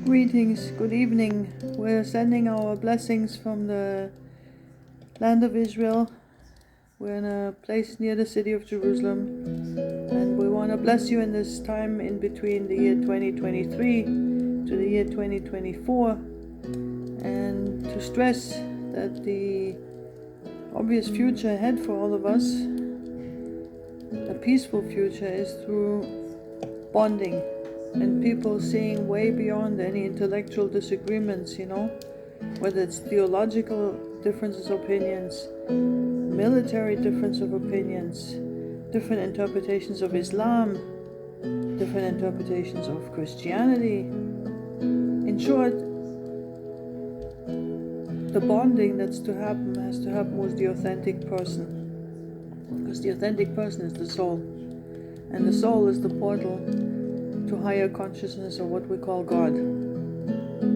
Greetings, good evening. We're sending our blessings from the land of Israel. We're in a place near the city of Jerusalem, and we want to bless you in this time in between the year 2023 to the year 2024, and to stress that the obvious future ahead for all of us, a peaceful future, is through bonding and people seeing way beyond any intellectual disagreements, whether it's theological differences of opinions, military difference of opinions, different interpretations of Islam, different interpretations of Christianity. In short, the bonding that's to happen has to happen with the authentic person, because the authentic person is the soul, and the soul is the portal to higher consciousness, or what we call God,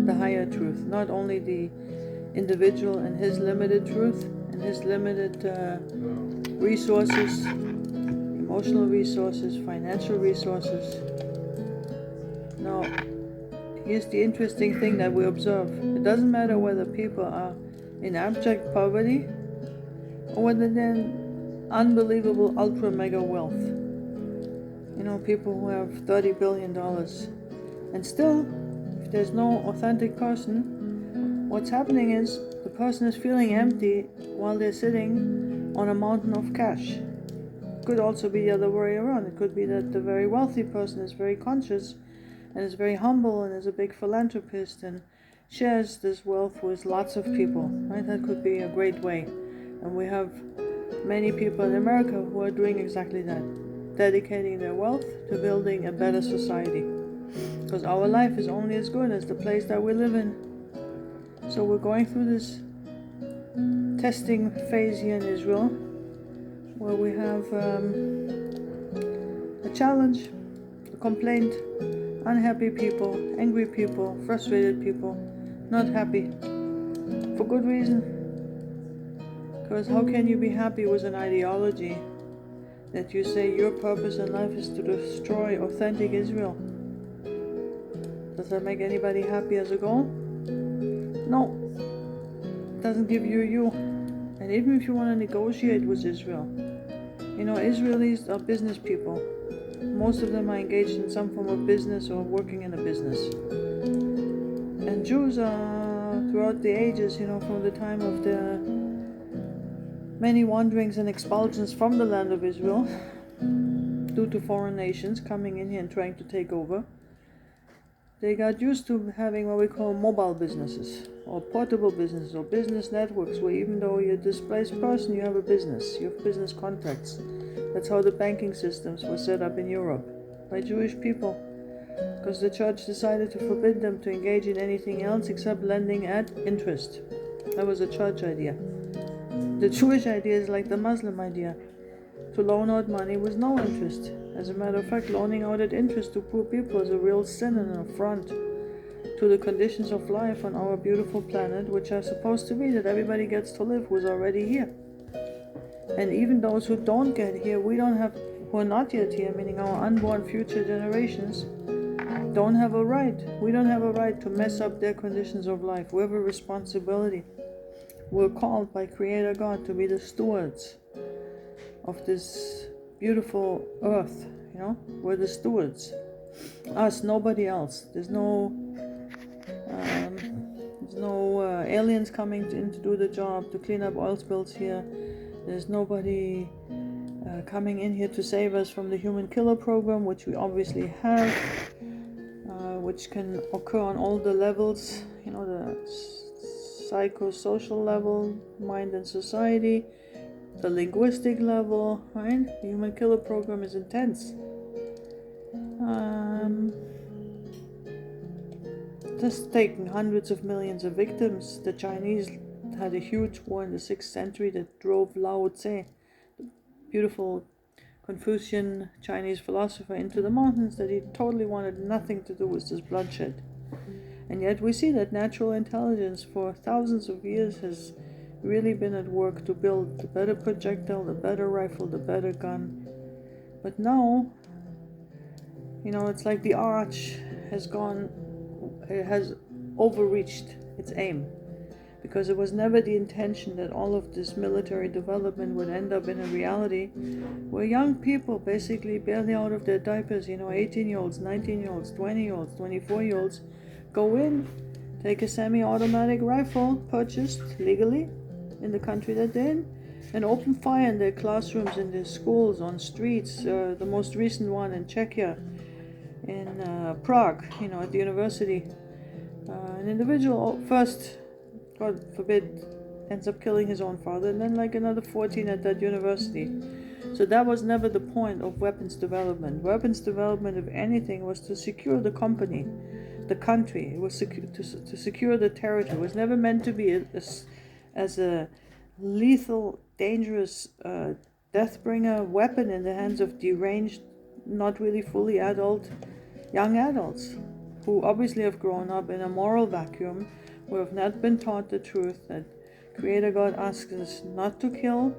the higher truth, not only the individual and his limited truth and his limited resources, emotional resources, financial resources. Now, here's the interesting thing that we observe. It doesn't matter whether people are in abject poverty or whether they're in unbelievable ultra mega wealth. People who have $30 billion. And still, if there's no authentic person, what's happening is the person is feeling empty while they're sitting on a mountain of cash. Could also be the other way around. It could be that the very wealthy person is very conscious and is very humble and is a big philanthropist and shares this wealth with lots of people, right? That could be a great way. And we have many people in America who are doing exactly that, dedicating their wealth to building a better society. Because our life is only as good as the place that we live in. So we're going through this testing phase here in Israel, where we have a challenge, a complaint, unhappy people, angry people, frustrated people, not happy, for good reason. Because how can you be happy with an ideology that you say your purpose in life is to destroy authentic Israel? Does that make anybody happy as a goal? No. It doesn't give you. And even if you want to negotiate with Israel, Israelis are business people. Most of them are engaged in some form of business or working in a business. And Jews are, throughout the ages, from the time of the many wanderings and expulsions from the land of Israel due to foreign nations coming in here and trying to take over, they got used to having what we call mobile businesses or portable businesses or business networks, where even though you're a displaced person, you have a business, you have business contacts. That's how the banking systems were set up in Europe by Jewish people, because the church decided to forbid them to engage in anything else except lending at interest. That was a church idea. The Jewish idea is like the Muslim idea, to loan out money with no interest. As a matter of fact, loaning out at interest to poor people is a real sin and an affront to the conditions of life on our beautiful planet, which are supposed to be that everybody gets to live who's already here. And even those who don't get here, who are not yet here, meaning our unborn future generations, don't have a right. We don't have a right to mess up their conditions of life. We have a responsibility. We're called by Creator God to be the stewards of this beautiful earth. We're the stewards. Us, nobody else. There's no aliens coming in to do the job, to clean up oil spills here. There's nobody coming in here to save us from the human killer program, which we obviously have, which can occur on all the levels, the psychosocial level, mind and society, the linguistic level, right? The human killer program is intense. Just taking hundreds of millions of victims. The Chinese had a huge war in the 6th century that drove Lao Tse, the beautiful Confucian Chinese philosopher, into the mountains, that he totally wanted nothing to do with this bloodshed. And yet we see that natural intelligence for thousands of years has really been at work to build the better projectile, the better rifle, the better gun. But now, it's like the arch has gone it has overreached its aim, because it was never the intention that all of this military development would end up in a reality where young people, basically barely out of their diapers, 18-year-olds, 19-year-olds, 20-year-olds, 24-year-olds, go in, take a semi-automatic rifle purchased legally in the country that they're in, and open fire in their classrooms, in their schools, on streets. The most recent one in Czechia, in Prague, at the university. An individual first, God forbid, ends up killing his own father, and then like another 14 at that university. So that was never the point of weapons development. Weapons development, if anything, was to secure the company, the country. It was to secure the territory. It was never meant to be as a lethal, dangerous, death-bringer weapon in the hands of deranged, not really fully adult, young adults, who obviously have grown up in a moral vacuum, who have not been taught the truth that Creator God asks us not to kill.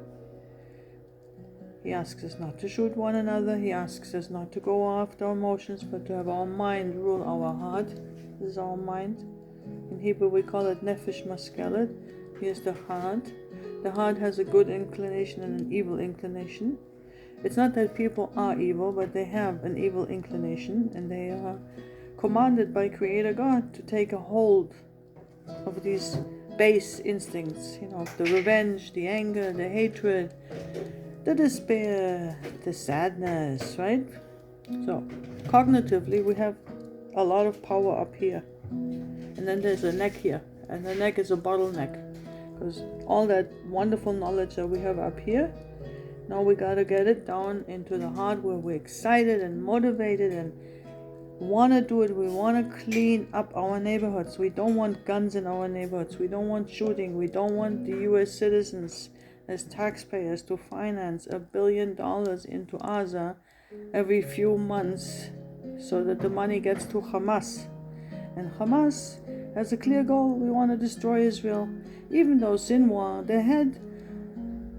He asks us not to shoot one another. He asks us not to go after our emotions, but to have our mind rule our heart. This is our mind. In Hebrew we call it nefesh maskelet. Here's the heart. The heart has a good inclination and an evil inclination. It's not that people are evil, but they have an evil inclination, and they are commanded by Creator God to take a hold of these base instincts, the revenge, the anger, the hatred, the despair, the sadness, right? So, cognitively, we have a lot of power up here. And then there's a neck here, and the neck is a bottleneck, because all that wonderful knowledge that we have up here, now we gotta get it down into the heart where we're excited and motivated and want to do it. We want to clean up our neighborhoods. We don't want guns in our neighborhoods. We don't want shooting. We don't want the US citizens as taxpayers to finance $1 billion into Gaza every few months so that the money gets to Hamas. And Hamas has a clear goal. We want to destroy Israel. Even though Sinwar, the head,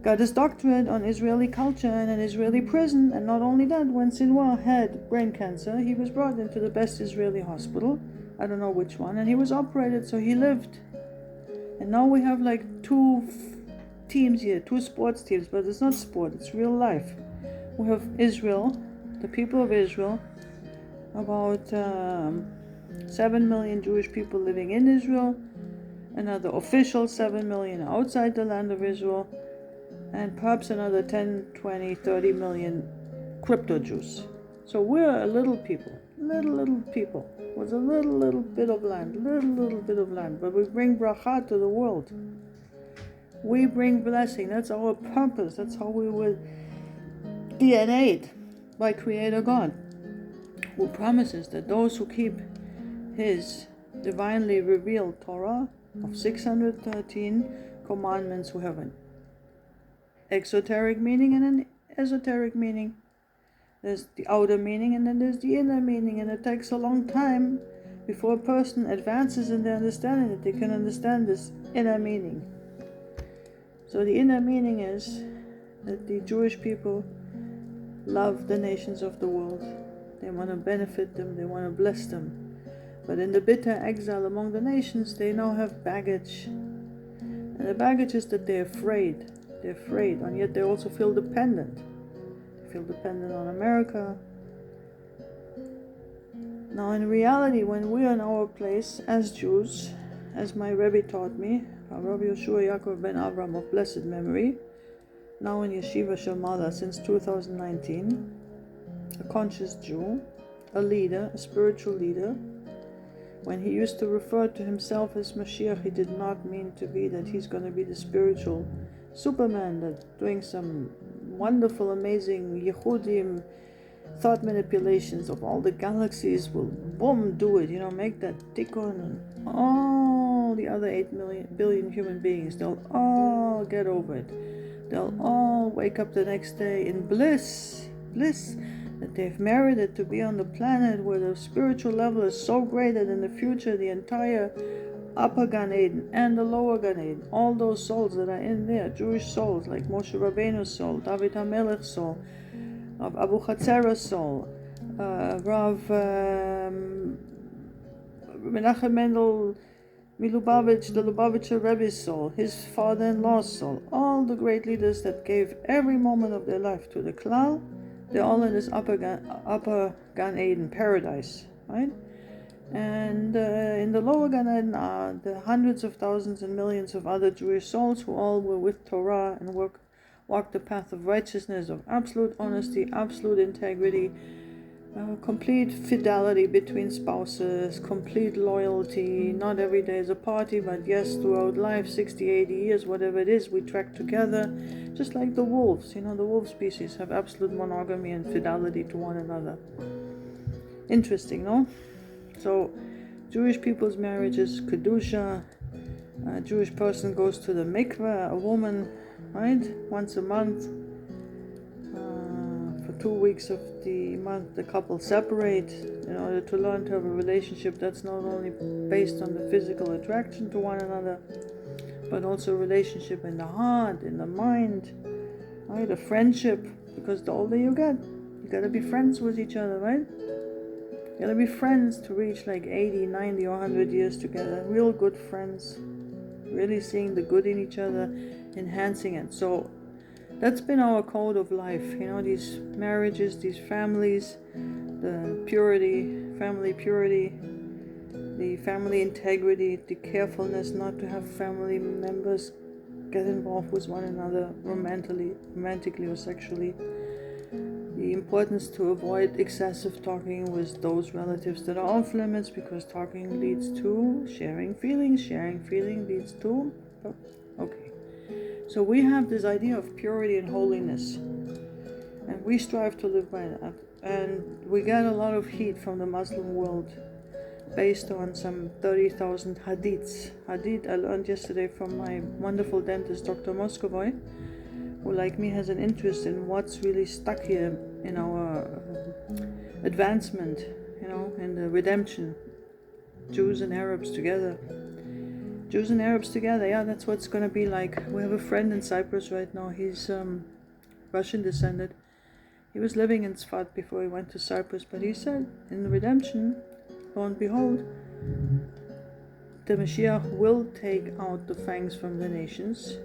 got his doctorate on Israeli culture in an Israeli prison, and not only that, when Sinwar had brain cancer, he was brought into the best Israeli hospital, I don't know which one, and he was operated, so he lived. And now we have like two teams here, two sports teams, but it's not sport, it's real life. We have Israel, the people of Israel, about 7 million Jewish people living in Israel, another official 7 million outside the land of Israel, and perhaps another 10, 20, 30 million crypto Jews. So we're a little people with a little bit of land, little bit of land, but we bring bracha to the world. We bring blessing. That's our purpose. That's how we were DNA'd by Creator God, who promises that those who keep His divinely revealed Torah of 613 commandments, who have an exoteric meaning and an esoteric meaning. There's the outer meaning and then there's the inner meaning, and it takes a long time before a person advances in their understanding that they can understand this inner meaning. So the inner meaning is that the Jewish people love the nations of the world. They want to benefit them, they want to bless them. But in the bitter exile among the nations, they now have baggage. And the baggage is that they're afraid, and yet they also feel dependent. They feel dependent on America. Now in reality, when we are in our place as Jews, as my Rebbe taught me, Rabbi Yeshua Yaakov ben Avram of blessed memory, now in Yeshiva Shalmala since 2019, a conscious Jew, a leader, a spiritual leader. When he used to refer to himself as Mashiach, he did not mean to be that he's going to be the spiritual Superman that's doing some wonderful, amazing Yehudim thought manipulations of all the galaxies will boom do it, make that tikkun, and all the other 8 billion human beings, they'll all get over it. They'll all wake up the next day in bliss, that they've merited to be on the planet where the spiritual level is so great that in the future the entire upper Gan Eden and the lower Gan Eden, all those souls that are in there, Jewish souls like Moshe Rabbeinu's soul, David HaMelech's soul, of Abu Chatzera's soul, Rav Menachem Mendel Milubavitch, the Lubavitcher Rebbe's soul, his father-in-law's soul, all the great leaders that gave every moment of their life to the Klal, they're all in this upper Gan Eden paradise, right? And in the lower Gan Eden are the hundreds of thousands and millions of other Jewish souls who all were with Torah and walked the path of righteousness, of absolute honesty, absolute integrity, complete fidelity between spouses, complete loyalty. Not every day is a party, but yes, throughout life, 60, 80 years, whatever it is, we track together. Just like the wolves, the wolf species have absolute monogamy and fidelity to one another. Interesting, no? So, Jewish people's marriage is Kedusha. A Jewish person goes to the mikveh, a woman, right, once a month. 2 weeks of the month the couple separate in order to learn to have a relationship that's not only based on the physical attraction to one another, but also a relationship in the heart, in the mind, right? A friendship, because the older you get, you gotta be friends with each other, right? You gotta be friends to reach like 80, 90 or 100 years together. Real good friends, really seeing the good in each other, enhancing it. So that's been our code of life, these marriages, these families, the purity, family purity, the family integrity, the carefulness not to have family members get involved with one another romantically or sexually, the importance to avoid excessive talking with those relatives that are off limits, because talking leads to sharing feelings leads to, okay. So we have this idea of purity and holiness, and we strive to live by that. And we get a lot of heat from the Muslim world based on some 30,000 hadiths. Hadith I learned yesterday from my wonderful dentist, Dr. Moscovoy, who like me has an interest in what's really stuck here in our advancement, in the redemption. Jews and Arabs together. Jews and Arabs together, yeah, that's what it's going to be like. We have a friend in Cyprus right now. He's Russian descended. He was living in Sfat before he went to Cyprus, but he said in the redemption, lo and behold, the Mashiach will take out the fangs from the nations.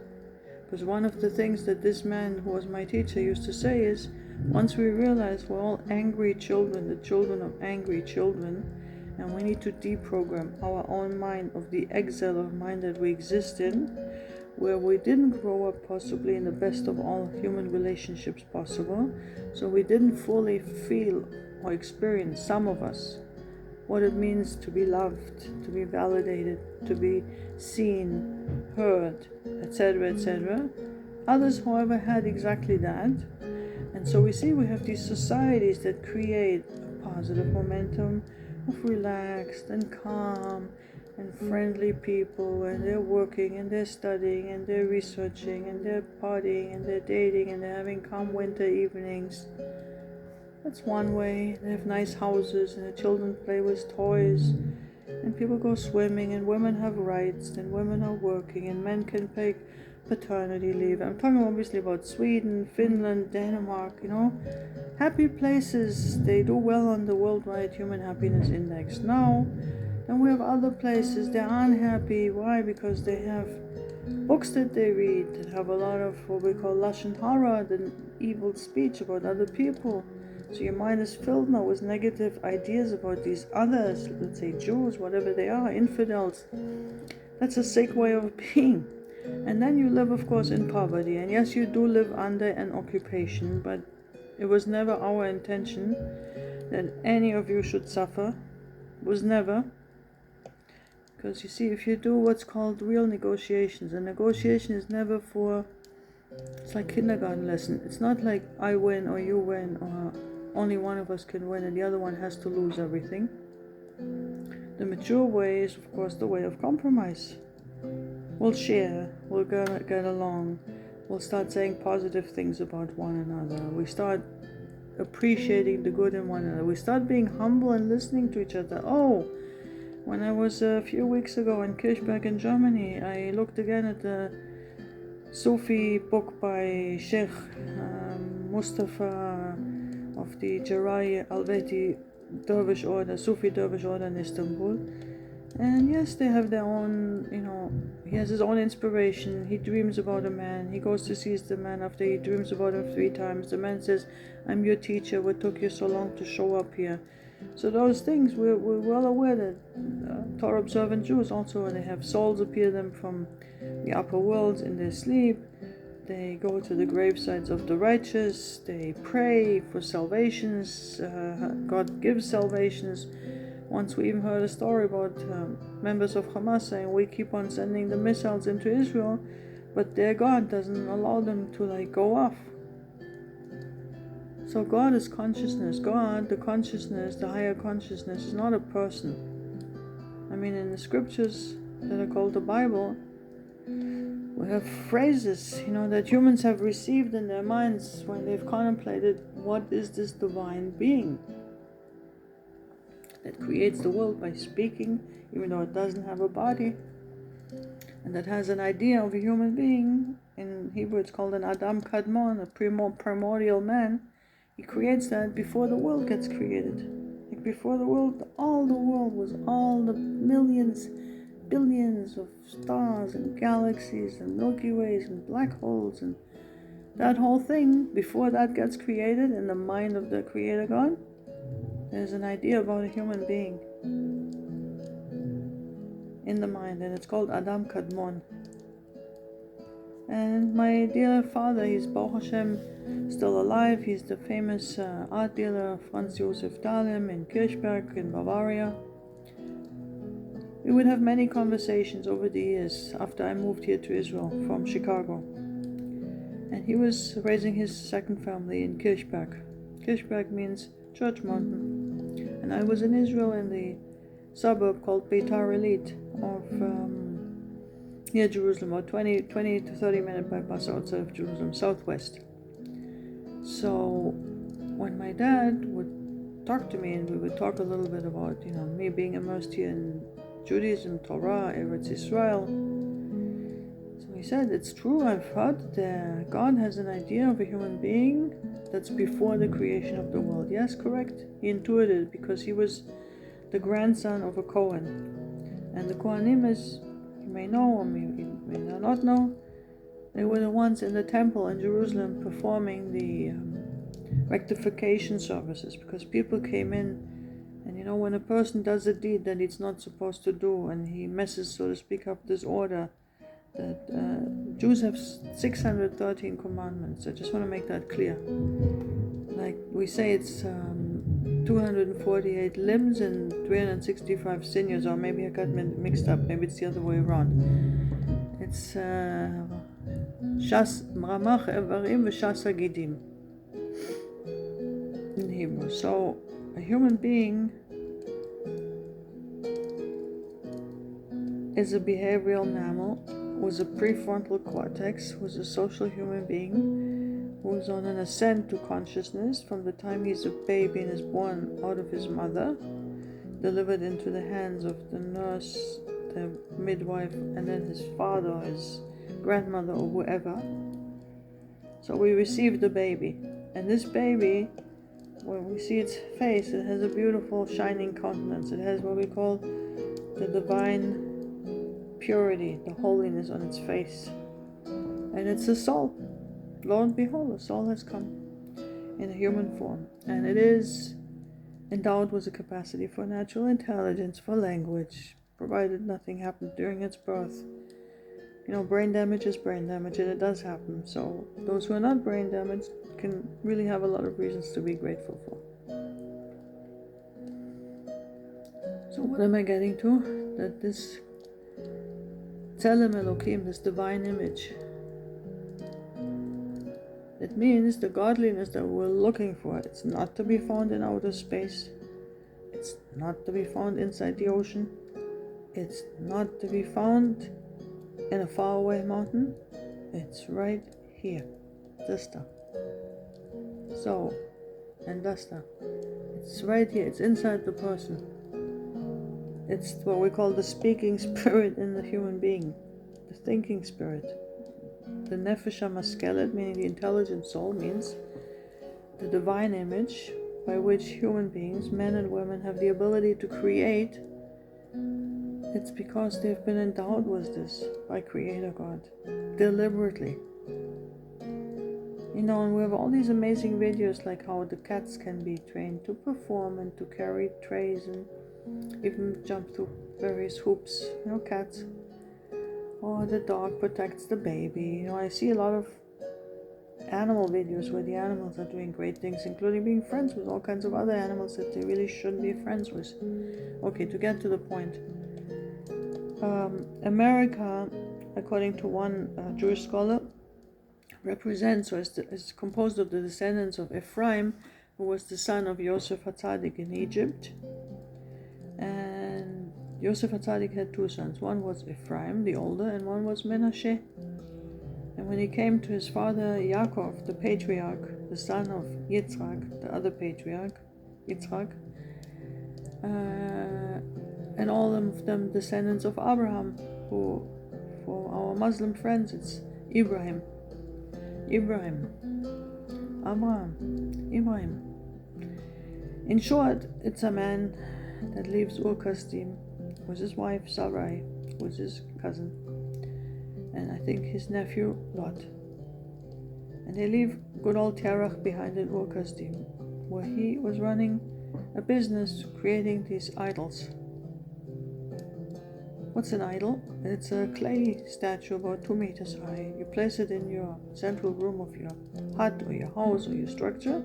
Because one of the things that this man who was my teacher used to say is, once we realize we're all angry children, the children of angry children, and we need to deprogram our own mind of the exile of mind that we exist in, where we didn't grow up possibly in the best of all human relationships possible, so we didn't fully feel or experience, some of us, what it means to be loved, to be validated, to be seen, heard, etc., etc. Others, however, had exactly that. And so we see we have these societies that create a positive momentum of relaxed and calm and friendly people, and they're working and they're studying and they're researching and they're partying and they're dating and they're having calm winter evenings. That's one way. They have nice houses and the children play with toys and people go swimming and women have rights and women are working and men can take paternity leave. I'm talking obviously about Sweden, Finland, Denmark, happy places. They do well on the Worldwide Human Happiness Index. Now, then we have other places, they're unhappy. Why? Because they have books that they read that have a lot of what we call lashon hara, the evil speech about other people. So your mind is filled now with negative ideas about these others, let's say Jews, whatever they are, infidels. That's a sick way of being. And then you live, of course, in poverty. And yes, you do live under an occupation, but it was never our intention that any of you should suffer. It was never. Because you see, if you do what's called real negotiations, a negotiation is never for, it's like kindergarten lesson. It's not like I win or you win or only one of us can win and the other one has to lose everything. The mature way is, of course, the way of compromise. We'll share, we'll get along, we'll start saying positive things about one another. We start appreciating the good in one another. We start being humble and listening to each other. Oh, when I was a few weeks ago in Kirchberg in Germany, I looked again at the Sufi book by Sheikh Mustafa of the Jarai Alveti Dervish order, Sufi Dervish order in Istanbul. And yes, they have their own, he has his own inspiration. He dreams about a man. He goes to seize the man after he dreams about him 3 times. The man says, I'm your teacher. What took you so long to show up here? So those things, we're well aware that Torah observant Jews also, they have souls appear them from the upper worlds in their sleep. They go to the gravesites of the righteous. They pray for salvations. God gives salvations. Once we even heard a story about members of Hamas saying, we keep on sending the missiles into Israel, but their God doesn't allow them to go off. So God is consciousness. God, the consciousness, the higher consciousness, is not a person. I mean, in the scriptures that are called the Bible, we have phrases, that humans have received in their minds when they've contemplated, what is this divine being that creates the world by speaking, even though it doesn't have a body, and that has an idea of a human being. In Hebrew it's called an Adam Kadmon, a primordial man. He creates that before the world gets created. Before the world was all the millions, billions of stars and galaxies and Milky Ways and black holes, and that whole thing, before that gets created in the mind of the Creator God, there's an idea about a human being in the mind, and it's called Adam Kadmon. And my dear father, he's Baruch Hashem still alive. He's the famous art dealer Franz Josef Dahlem in Kirchberg in Bavaria. We would have many conversations over the years after I moved here to Israel from Chicago. And he was raising his second family in Kirchberg. Kirchberg means church mountain. And I was in Israel in the suburb called Beitar Illit of near Jerusalem, about 20 to 30 minute by bus outside of Jerusalem, southwest. So when my dad would talk to me, and we would talk a little bit about, me being immersed here in Judaism, Torah, Eretz Israel. So he said, it's true, I've heard that God has an idea of a human being that's before the creation of the world. Yes, correct. He intuited it because he was the grandson of a Kohen. And the Kohanim, as you may know or may not know, they were the ones in the temple in Jerusalem performing the rectification services, because people came in, and when a person does a deed that he's not supposed to do, and he messes, so to speak, up this order, that Jews have 613 commandments. I just want to make that clear. Like we say, it's 248 limbs and 365 sinews, or maybe I got mixed up, maybe it's the other way around. It's Shas Ramach Evarim v'Shas Hagidim in Hebrew. So a human being is a behavioral mammal with a prefrontal cortex, who's a social human being, who's on an ascent to consciousness from the time he's a baby and is born out of his mother, delivered into the hands of the nurse, the midwife, and then his father, his grandmother, or whoever. So we receive the baby, and this baby, when we see its face, it has a beautiful shining countenance. It has what we call the divine purity, the holiness on its face, and it's a soul. Lo and behold, a soul has come in a human form, and it is endowed with a capacity for natural intelligence, for language, provided nothing happened during its birth. Brain damage is brain damage, and it does happen. So those who are not brain damaged can really have a lot of reasons to be grateful for. So what am I getting to? That this Tzelem Elokim, this divine image, it means the godliness that we're looking for. It's not to be found in outer space. It's not to be found inside the ocean. It's not to be found in a faraway mountain. It's right here. Dasta. So, and Dasta. It's right here. It's inside the person. It's what we call the speaking spirit in the human being, the thinking spirit. The Nefesh HaMaskelet, meaning the intelligent soul, means the divine image by which human beings, men and women, have the ability to create it's because they've been endowed with this by Creator God, deliberately. You know, and we have all these amazing videos like how the cats can be trained to perform and to carry trays and even jump through various hoops, you know, cats. Or the dog protects the baby. You know, I see a lot of animal videos where the animals are doing great things, including being friends with all kinds of other animals that they really shouldn't be friends with. Okay, to get to the point. America, according to one Jewish scholar, represents or is composed of the descendants of Ephraim, who was the son of Yosef HaTzadik in Egypt. And Yosef HaTzadik had two sons. One was Ephraim, the older, and one was Menashe. And when he came to his father Yaakov, the patriarch, the son of Yitzhak, the other patriarch, Yitzhak, and all of them descendants of Abraham, who, for our Muslim friends, it's Ibrahim. Abraham. In short, it's a man that leaves Ur Kasdim with his wife Sarai, with his cousin, and I think his nephew Lot. And they leave good old Terach behind in Ur Kasdim, where he was running a business creating these idols. What's an idol? It's a clay statue about 2 meters high. You place it in your central room of your hut or your house or your structure,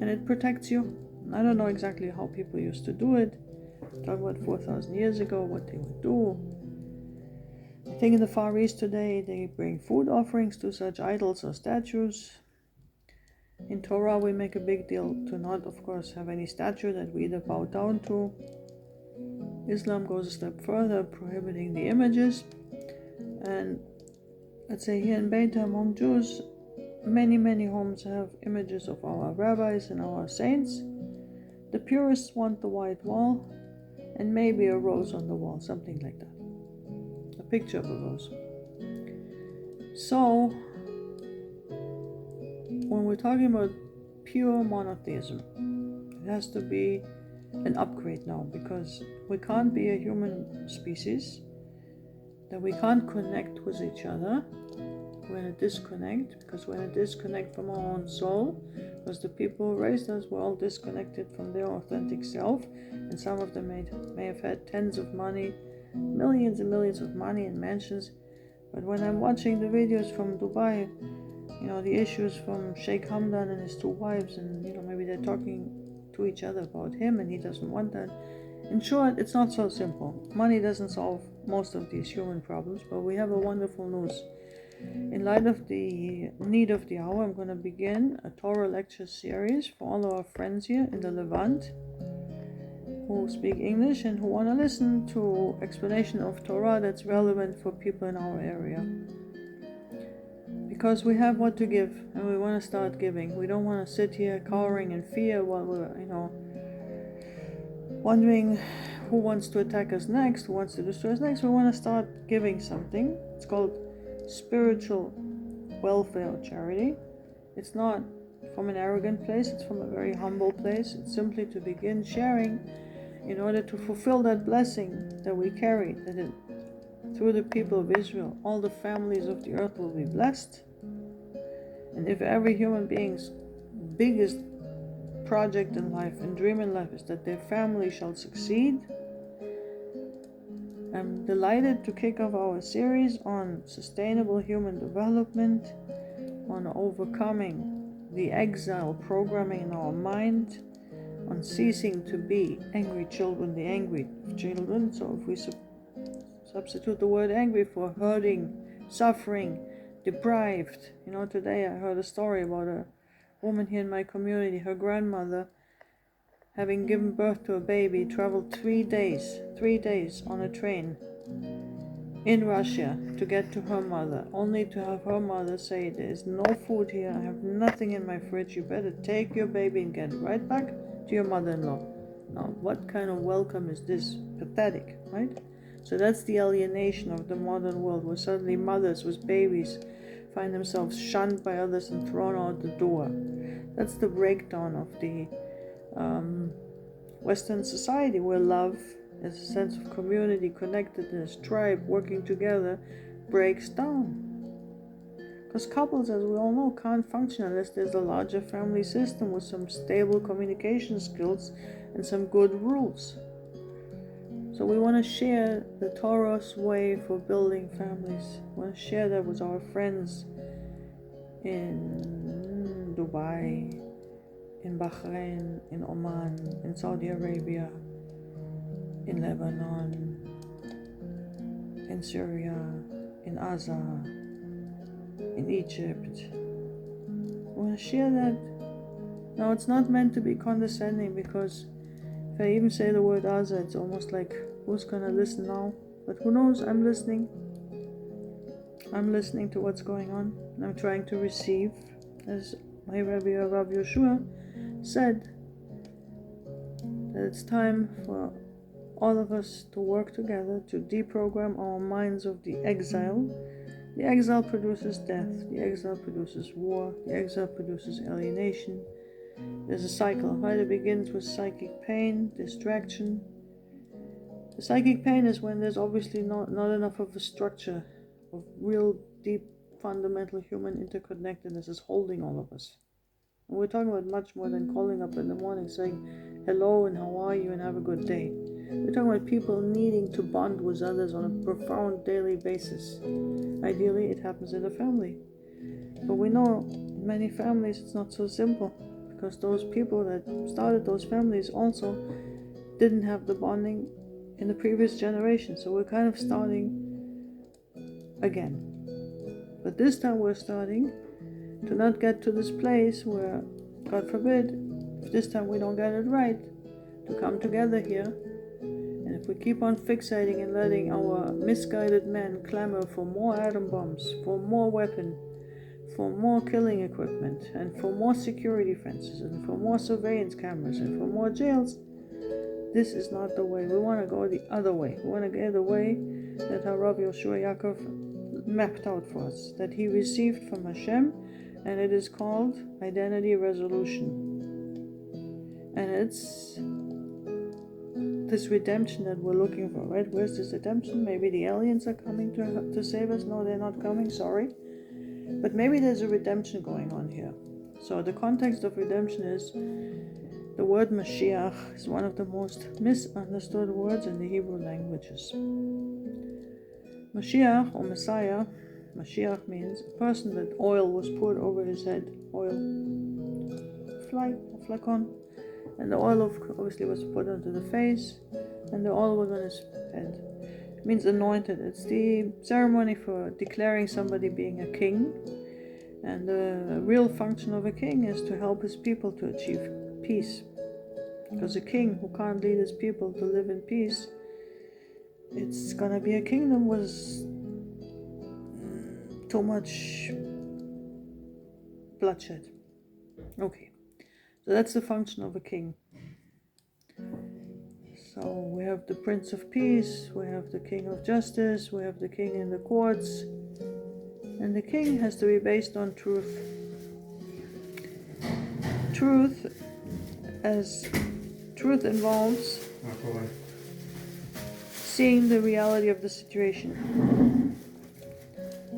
and it protects you. I don't know exactly how people used to do it. Talk about 4,000 years ago, what they would do. I think in the Far East today, they bring food offerings to such idols or statues. In Torah, we make a big deal to not, of course, have any statue that we either bow down to. Islam goes a step further, prohibiting the images. And let's say here in Beta, among Jews, many homes have images of our rabbis and our saints. The purists want the white wall and maybe a rose on the wall, something like that. A picture of a rose. So, when we're talking about pure monotheism, it has to be an upgrade now, because we can't be a human species, that we can't connect with each other. We're in a disconnect, because we're in a disconnect from our own soul, because the people who raised us were all disconnected from their authentic self, and some of them may have had tens of money, millions and millions of money and mansions, but when I'm watching the videos from Dubai, you know, the issues from Sheikh Hamdan and his two wives, and you know, maybe they're talking to each other about him and he doesn't want that. In short, it's not so simple. Money doesn't solve most of these human problems, but we have a wonderful news. In light of the need of the hour, I'm going to begin a Torah lecture series for all our friends here in the Levant who speak English and who want to listen to explanation of Torah that's relevant for people in our area. Because we have what to give and we want to start giving. We don't want to sit here cowering in fear while we're, you know, wondering who wants to attack us next, who wants to destroy us next. We want to start giving something. It's called spiritual welfare charity. It's not from an arrogant place, it's from a very humble place. It's simply to begin sharing in order to fulfill that blessing that we carry, that through the people of Israel, all the families of the earth will be blessed. And if every human being's biggest project in life and dream in life is that their family shall succeed, I'm delighted to kick off our series on sustainable human development, on overcoming the exile programming in our mind, on ceasing to be angry children, the angry children. So if we substitute the word angry for hurting, suffering, deprived. You know, today I heard a story about a woman here in my community. Her grandmother, having given birth to a baby, traveled 3 days on a train in Russia to get to her mother, only to have her mother say, "There's no food here, I have nothing in my fridge, you better take your baby and get right back to your mother-in-law." Now, what kind of welcome is this? Pathetic, right? So that's the alienation of the modern world, where suddenly mothers with babies find themselves shunned by others and thrown out the door. That's the breakdown of the Western society, where love There's a sense of community, connectedness, tribe, working together breaks down. Because couples, as we all know, can't function unless there's a larger family system with some stable communication skills and some good rules. So we want to share the Torah's way for building families. We want to share that with our friends in Dubai, in Bahrain, in Oman, in Saudi Arabia, in Lebanon, in Syria, in Gaza, in Egypt. We want to share that. Now, it's not meant to be condescending, because if I even say the word Gaza, it's almost like, who's gonna listen now? But who knows? I'm listening. I'm listening to what's going on. I'm trying to receive, as my Rabbi Rav Yeshua said, that it's time for all of us to work together to deprogram our minds of the exile. The exile produces death, the exile produces war, the exile produces alienation. There's a cycle, right? It begins with psychic pain, distraction. The psychic pain is when there's obviously not enough of a structure of real deep fundamental human interconnectedness is holding all of us. And we're talking about much more than calling up in the morning saying hello and how are you and have a good day. We're talking about people needing to bond with others on a profound daily basis. Ideally, it happens in a family. But we know in many families it's not so simple, because those people that started those families also didn't have the bonding in the previous generation. So we're kind of starting again. But this time we're starting to not get to this place where, God forbid, if this time we don't get it right, to come together here. And if we keep on fixating and letting our misguided men clamor for more atom bombs, for more weapons, for more killing equipment, and for more security fences, and for more surveillance cameras, and for more jails, this is not the way. We want to go the other way. We want to go the way that Harav Yoshua Yaakov mapped out for us, that he received from Hashem, and it is called identity resolution. And it's this redemption that we're looking for, right? Where's this redemption? Maybe the aliens are coming to save us. No, they're not coming, sorry. But maybe there's a redemption going on here. So the context of redemption is the word Mashiach is one of the most misunderstood words in the Hebrew languages. Mashiach or Messiah, Mashiach means a person that oil was poured over his head. Oil. Flakon. And the oil obviously was put onto the face, and the oil was on his head. It means anointed. It's the ceremony for declaring somebody being a king. And the real function of a king is to help his people to achieve peace. Because a king who can't lead his people to live in peace, it's gonna be a kingdom with too much bloodshed. Okay, so that's the function of a king. So we have the Prince of Peace, we have the King of Justice, we have the king in the courts, and the king has to be based on truth. Truth involves seeing the reality of the situation.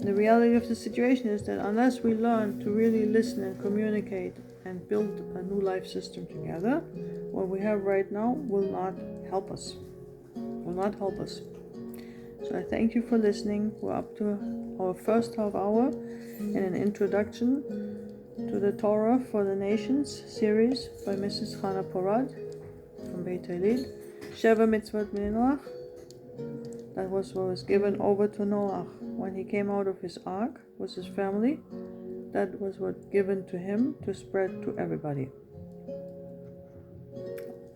The reality of the situation is that unless we learn to really listen and communicate and build a new life system together, what we have right now will not help us. So I thank you for listening. We're up to our first half hour in an introduction to the Torah for the Nations series by Mrs. Chana Porad from Beit Elid. Sheva Mitzvot Min Noach. That was what was given over to Noach when he came out of his ark with his family. That was what given to him to spread to everybody.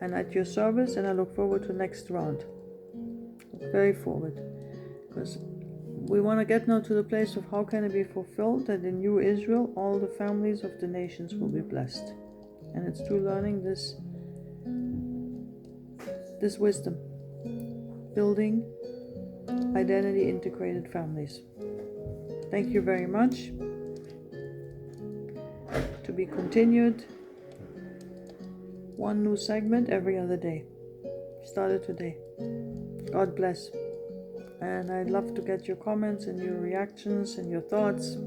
And at your service, and I look forward to next round. Look very forward, because we want to get now to the place of how can it be fulfilled that in New Israel all the families of the nations will be blessed. And it's through learning this wisdom, building identity integrated families. Thank you very much. To be continued. One new segment every other day. Started today. God bless. And I'd love to get your comments and your reactions and your thoughts.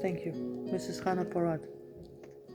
Thank you. Mrs. Hannah Porat.